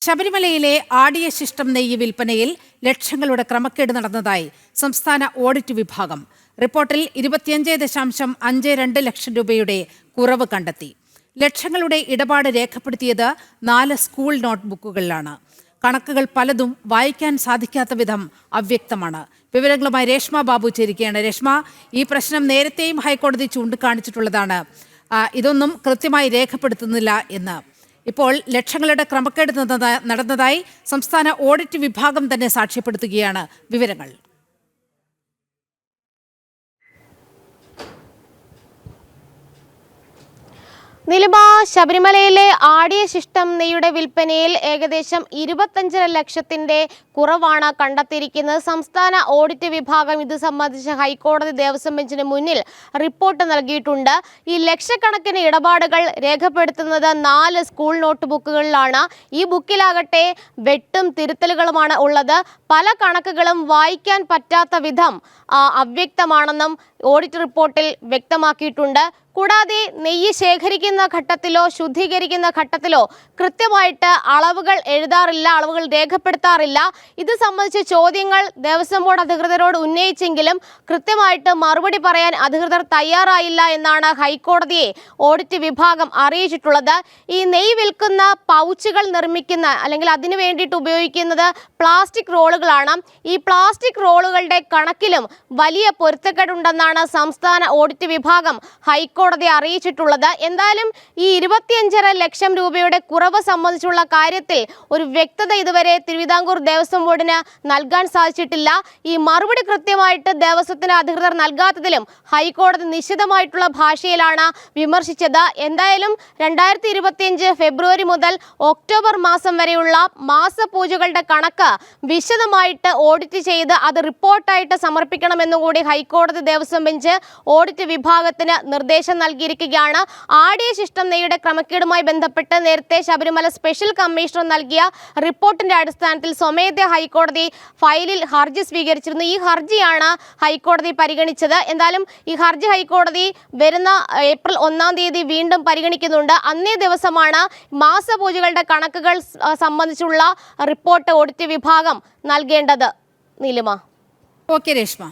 ശബരിമലയിലെ ആടിയ ശിഷ്ടം നെയ്യ് വിൽപ്പനയിൽ ലക്ഷങ്ങളുടെ ക്രമക്കേട് നടന്നതായി സംസ്ഥാന ഓഡിറ്റ് വിഭാഗം. റിപ്പോർട്ടിൽ 25.52 ലക്ഷം രൂപയുടെ കുറവ് കണ്ടെത്തി. ലക്ഷങ്ങളുടെ ഇടപാട് രേഖപ്പെടുത്തിയത് 4 സ്കൂൾ നോട്ട്ബുക്കുകളിലാണ്. കണക്കുകൾ പലതും വായിക്കാൻ സാധിക്കാത്ത വിധം അവ്യക്തമാണ്. വിവരങ്ങളുമായി രേഷ്മ ബാബു ചേരുകയാണ്. രേഷ്മ, ഈ പ്രശ്നം നേരത്തെയും ഹൈക്കോടതി ചൂണ്ടിക്കാണിച്ചിട്ടുള്ളതാണ്. ഇതൊന്നും കൃത്യമായി രേഖപ്പെടുത്തുന്നില്ല എന്ന്. ഇപ്പോൾ ലക്ഷങ്ങളുടെ ക്രമക്കേട് നടന്നതായി സംസ്ഥാന ഓഡിറ്റ് വിഭാഗം തന്നെ സാക്ഷ്യപ്പെടുത്തുകയാണ്. വിവരങ്ങൾ. നിലമ്പ ശബരിമലയിലെ ആടിയ ശിഷ്ടം നെയ്യുടെ വിൽപ്പനയിൽ ഏകദേശം 25 ലക്ഷത്തിന്റെ കുറവാണ് കണ്ടെത്തിയിരിക്കുന്നത്. സംസ്ഥാന ഓഡിറ്റ് വിഭാഗം ഇത് സംബന്ധിച്ച് ഹൈക്കോടതി ദേവസ്വം ബെഞ്ചിന് മുന്നിൽ റിപ്പോർട്ട് നൽകിയിട്ടുണ്ട്. ഈ ലക്ഷക്കണക്കിന് ഇടപാടുകൾ രേഖപ്പെടുത്തുന്നത് 4 സ്കൂൾ നോട്ട് ബുക്കുകളിലാണ്. ഈ ബുക്കിലാകട്ടെ വെട്ടും തിരുത്തലുകളുമാണ് ഉള്ളത്. പല കണക്കുകളും വായിക്കാൻ പറ്റാത്ത വിധം അവ്യക്തമാണെന്നും ഓഡിറ്റ് റിപ്പോർട്ടിൽ വ്യക്തമാക്കിയിട്ടുണ്ട്. കൂടാതെ നെയ്യ് ശേഖരിക്കുന്ന ഘട്ടത്തിലോ ശുദ്ധീകരിക്കുന്ന ഘട്ടത്തിലോ കൃത്യമായിട്ട് അളവുകൾ എഴുതാറില്ല, അളവുകൾ രേഖപ്പെടുത്താറില്ല. ഇത് സംബന്ധിച്ച ചോദ്യങ്ങൾ ദേവസ്വം ബോർഡ് അധികൃതരോട് ഉന്നയിച്ചെങ്കിലും കൃത്യമായിട്ട് മറുപടി പറയാൻ അധികൃതർ തയ്യാറായില്ല എന്നാണ് ഹൈക്കോടതിയെ ഓഡിറ്റ് വിഭാഗം അറിയിച്ചിട്ടുള്ളത്. ഈ നെയ്യ് വിൽക്കുന്ന പൗച്ചുകൾ നിർമ്മിക്കുന്ന അല്ലെങ്കിൽ അതിനു വേണ്ടിയിട്ട് ഉപയോഗിക്കുന്നത് പ്ലാസ്റ്റിക് റോളുകളാണ്. ഈ പ്ലാസ്റ്റിക് റോളുകളുടെ കണക്കിലും വലിയ പൊരുത്തക്കേടുണ്ടെന്നാണ് സംസ്ഥാന ഓഡിറ്റ് വിഭാഗം ഹൈക്കോടതിയെ അറിയിച്ചിട്ടുള്ളത്. എന്തായാലും ഈ 25.5 ലക്ഷം രൂപയുടെ കുറവ് സംബന്ധിച്ചുള്ള കാര്യത്തിൽ ഒരു വ്യക്തത ഇതുവരെ തിരുവിതാംകൂർ ദേവസ്വം ബോർഡിന് നൽകാൻ സാധിച്ചിട്ടില്ല. ഈ മറുപടി കൃത്യമായിട്ട് ദേവസ്വത്തിന് അധികൃതർ നൽകാത്തതിലും ഹൈക്കോടതി നിശിതമായിട്ടുള്ള ഭാഷയിലാണ് വിമർശിച്ചത്. എന്തായാലും 2025 ഫെബ്രുവരി മുതൽ ഒക്ടോബർ മാസം വരെയുള്ള മാസപൂജകളുടെ കണക്ക് വിശദമായിട്ട് ഓഡിറ്റ് ചെയ്ത് അത് റിപ്പോർട്ടായിട്ട് സമർപ്പിക്കണമെന്നുകൂടി ഹൈക്കോടതി ദേവസ്വം ബെഞ്ച് ഓഡിറ്റ് വിഭാഗത്തിന് നിർദ്ദേശം നൽകിയിരിക്കുകയാണ്. ആടിയ ശിഷ്ടം നെയ്യുടെ ക്രമക്കേടുമായി ബന്ധപ്പെട്ട് നേരത്തെ ശബരിമല സ്പെഷ്യൽ കമ്മീഷണർ നൽകിയ റിപ്പോർട്ടിന്റെ അടിസ്ഥാനത്തിൽ സ്വമേധയാ ഹൈക്കോടതി ഫയലിൽ ഹർജി സ്വീകരിച്ചിരുന്നു. ഈ ഹർജിയാണ് ഹൈക്കോടതി പരിഗണിച്ചത്. എന്തായാലും ഈ ഹർജി ഹൈക്കോടതി വരുന്ന ഏപ്രിൽ 1-ാം തീയതി വീണ്ടും പരിഗണിക്കുന്നുണ്ട്. അന്നേ ദിവസമാണ് മാസപൂജകളുടെ കണക്കുകൾ സംബന്ധിച്ചുള്ള റിപ്പോർട്ട് ഓഡിറ്റ് വിഭാഗം നൽകേണ്ടത്. നീലിമ. ഓക്കെ രേഷ്മ.